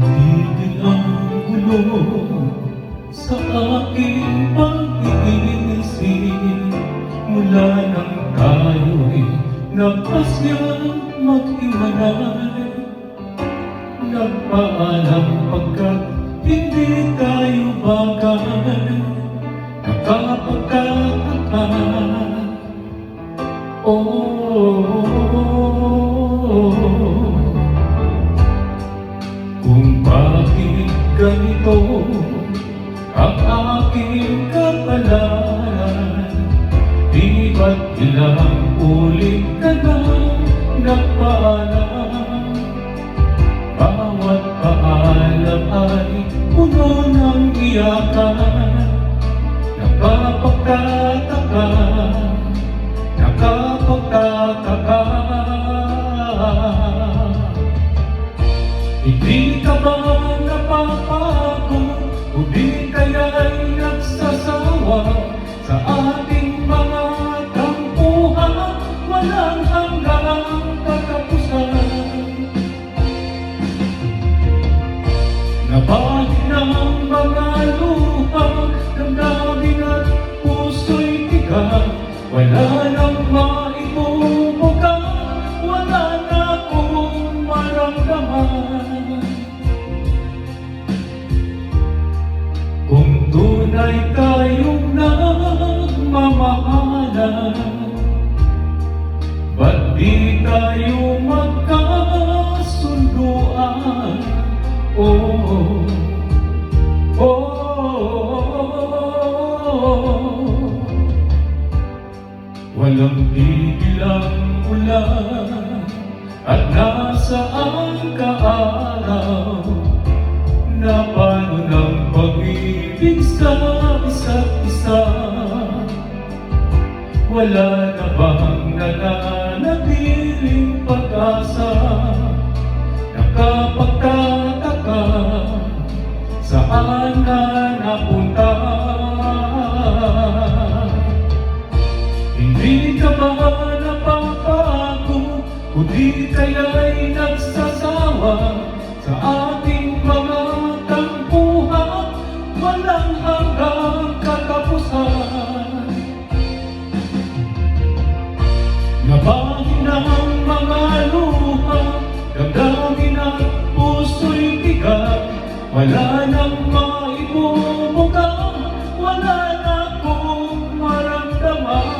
tigil ang gulo sa aking pag-iisip. Mula nang tayo'y nagpasyang maghiwalay, nagpaalam pagkat hindi tayo bagay, nakapagkataka. Kung bakit ganito ang aking kapalaran, di ba't ilang ulit ka na nagpaalam? Bawat paalam ay puno ng iyakan, nakapagtataka, nakapagtataka. Hindi ka ba napapagod o di kaya'y nagsasawa sa ating mga tampuhan? Walang hanggang katapusan. Nabahid ng mga luha, damdamin at puso'y tigas. Wala nang maibubuga, wala na akong maramdaman. Kung tunay tayong nagmamahalan, ba't di tayo magkasunduan? Oh, oh, walang tigil ang ulan at nasaan ka araw, na paano ng pag-ibig sa isa't isa? Wala na bang nananatiling pag-asa? Nakapagtataka, saan ka napunta? Hindi ka ba napapagod o di kaya'y nagsasawa sa ating mga tampuhan? Walang hanggang katapusan. Nabahid ng mga luha, damdamin at puso'y tigas. Wala nang maibubuga, wala na akong maramdaman.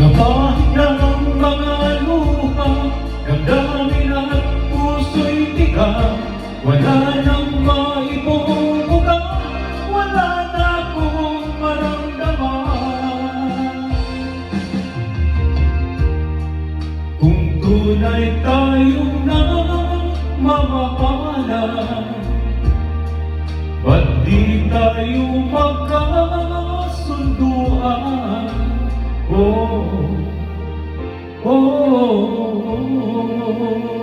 Nabahid ng mga luha, damdamin at puso'y tigas. Wala nang maibubuga, wala na akong maramdaman. Kung tunay tayong nagmamahalan, ba't di tayo magkasunduan? Oh, oh, oh, oh.